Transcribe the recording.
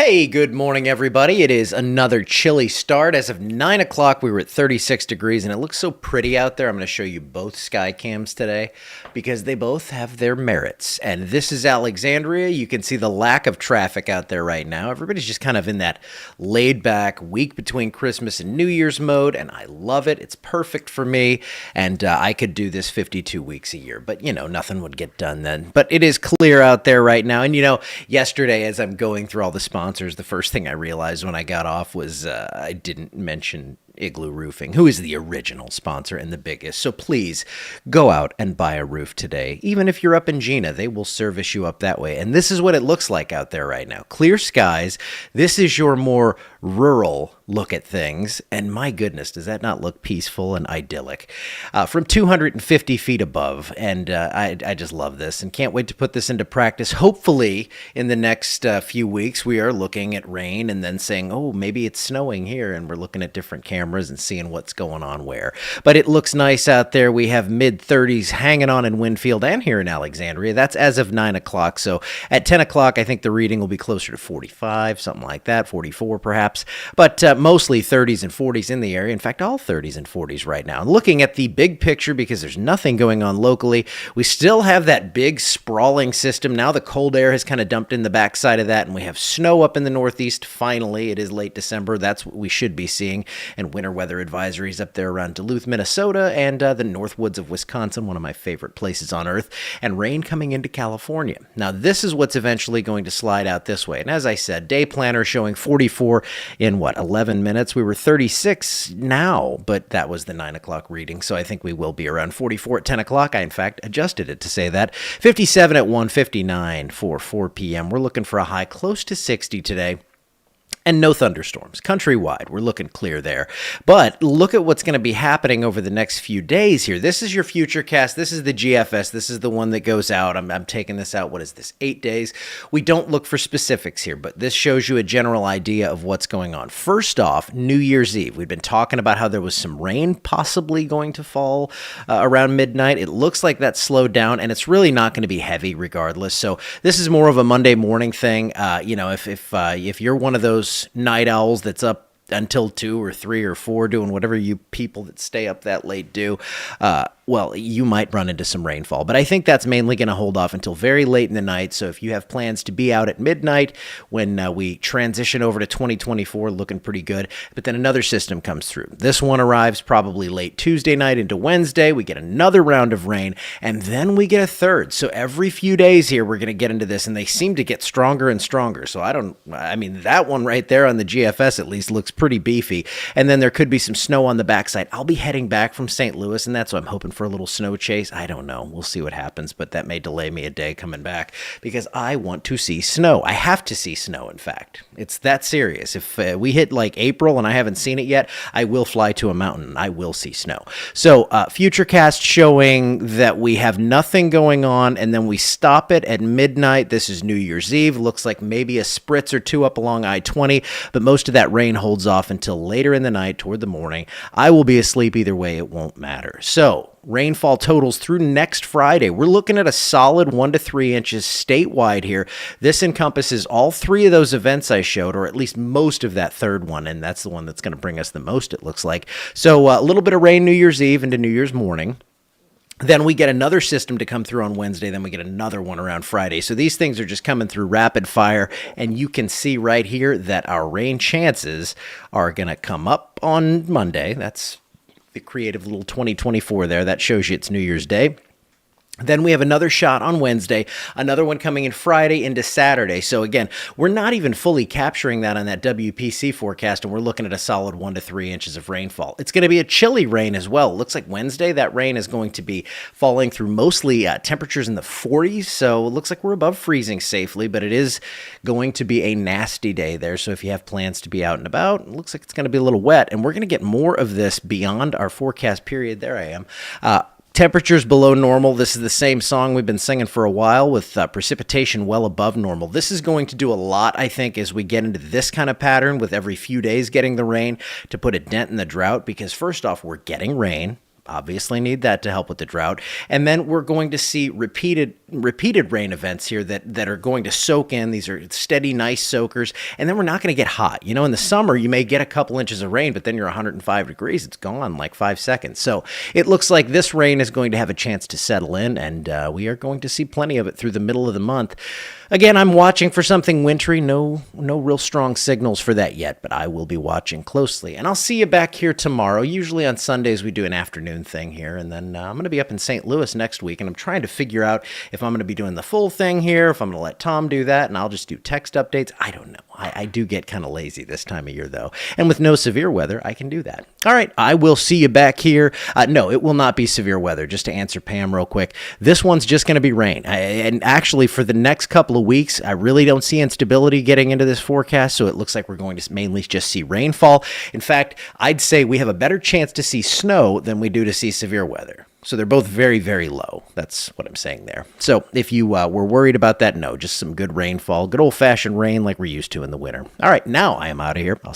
Hey, good morning, everybody. It is another chilly start. As of 9 o'clock, we were at 36 degrees, and it looks so pretty out there. I'm going to show you both sky cams today because they both have their merits. And this is Alexandria. You can see the lack of traffic out there right now. Everybody's just kind of in that laid-back week between Christmas and New Year's mode, and I love it. It's perfect for me, and I could do this 52 weeks a year, but, nothing would get done then. But it is clear out there right now, and, yesterday as I'm going through all the sponsors, the first thing I realized when I got off was I didn't mention Igloo Roofing, who is the original sponsor and the biggest. So please go out and buy a roof today. Even if you're up in Gina, they will service you up that way. And this is what it looks like out there right now. Clear skies. This is your more rural look at things. And my goodness, does that not look peaceful and idyllic? From 250 feet above. And I just love this and can't wait to put this into practice. Hopefully in the next few weeks, we are looking at rain and then saying, oh, maybe it's snowing here. And we're looking at different cameras and seeing what's going on where. But it looks nice out there. We have mid-30s hanging on in Winfield and here in Alexandria. That's as of 9 o'clock. So at 10 o'clock, I think the reading will be closer to 45, something like that, 44 perhaps. But mostly 30s and 40s in the area. In fact, all 30s and 40s right now. And looking at the big picture, because there's nothing going on locally, we still have that big sprawling system. Now the cold air has kind of dumped in the backside of that, and we have snow up in the northeast. Finally, it is late December. That's what we should be seeing. And winter weather advisories up there around Duluth, Minnesota, and the north woods of Wisconsin, one of my favorite places on earth, and rain coming into California. Now, this is what's eventually going to slide out this way. And as I said, day planner showing 44 in 11 minutes. We were 36 now, but that was the 9 o'clock reading, so I think we will be around 44 at 10 o'clock. I, in fact, adjusted it to say that. 57 at 1:59 for 4 p.m. We're looking for a high close to 60 today. And no thunderstorms. Countrywide, we're looking clear there. But look at what's going to be happening over the next few days here. This is your Futurecast. This is the GFS. This is the one that goes out. I'm taking this out. What is this? 8 days. We don't look for specifics here, but this shows you a general idea of what's going on. First off, New Year's Eve. We've been talking about how there was some rain possibly going to fall around midnight. It looks like that slowed down, and it's really not going to be heavy regardless. So this is more of a Monday morning thing. If you're one of those night owls that's up until 2 or 3 or 4 doing whatever you people that stay up that late do, well, you might run into some rainfall. But I think that's mainly going to hold off until very late in the night. So if you have plans to be out at midnight when we transition over to 2024, looking pretty good. But then another system comes through. This one arrives probably late Tuesday night into Wednesday. We get another round of rain, and then we get a third. So every few days here, we're going to get into this, and they seem to get stronger and stronger. So that one right there on the GFS at least looks pretty beefy. And then there could be some snow on the backside. I'll be heading back from St. Louis, and that's what I'm hoping for, a little snow chase. I don't know. We'll see what happens, but that may delay me a day coming back because I want to see snow. I have to see snow, in fact. It's that serious. If we hit like April and I haven't seen it yet, I will fly to a mountain and I will see snow. So Futurecast showing that we have nothing going on, and then we stop it at midnight. This is New Year's Eve. Looks like maybe a spritz or two up along I-20, but most of that rain holds off until later in the night toward the morning. I will be asleep either way. It won't matter. So rainfall totals through next Friday. We're looking at a solid 1 to 3 inches statewide here. This encompasses all 3 of those events I showed, or at least most of that third one, and that's the one that's going to bring us the most, it looks like. So a little bit of rain New Year's Eve into New Year's morning. Then we get another system to come through on Wednesday. Then we get another one around Friday. So these things are just coming through rapid fire. And you can see right here that our rain chances are going to come up on Monday. That's the creative little 2024 there. That shows you it's New Year's Day. Then we have another shot on Wednesday, another one coming in Friday into Saturday. So again, we're not even fully capturing that on that WPC forecast, and we're looking at a solid 1 to 3 inches of rainfall. It's going to be a chilly rain as well. It looks like Wednesday, that rain is going to be falling through mostly temperatures in the 40s. So it looks like we're above freezing safely, but it is going to be a nasty day there. So if you have plans to be out and about, it looks like it's going to be a little wet, and we're going to get more of this beyond our forecast period. There I am. Temperatures below normal. This is the same song we've been singing for a while with precipitation well above normal. This is going to do a lot, I think, as we get into this kind of pattern with every few days getting the rain to put a dent in the drought because first off, we're getting rain. obviously need that to help with the drought. And then we're going to see repeated rain events here that are going to soak in. These are steady, nice soakers. And then we're not going to get hot. You know, in the summer, you may get a couple inches of rain, but then you're 105 degrees. It's gone in like 5 seconds. So it looks like this rain is going to have a chance to settle in, and we are going to see plenty of it through the middle of the month. Again, I'm watching for something wintry. No real strong signals for that yet, but I will be watching closely. And I'll see you back here tomorrow. Usually on Sundays, we do an afternoon thing here, and then I'm going to be up in St. Louis next week, and I'm trying to figure out if I'm going to be doing the full thing here, if I'm going to let Tom do that, and I'll just do text updates. I don't know. I do get kind of lazy this time of year, though. And with no severe weather, I can do that. All right, I will see you back here. No, it will not be severe weather, just to answer Pam real quick. This one's just going to be rain. And actually, for the next couple of weeks, I really don't see instability getting into this forecast, so it looks like we're going to mainly just see rainfall. In fact, I'd say we have a better chance to see snow than we do to see severe weather. So they're both very, very low. That's what I'm saying there. So if you were worried about that, no, just some good rainfall, good old-fashioned rain like we're used to in the winter. All right, now I am out of here.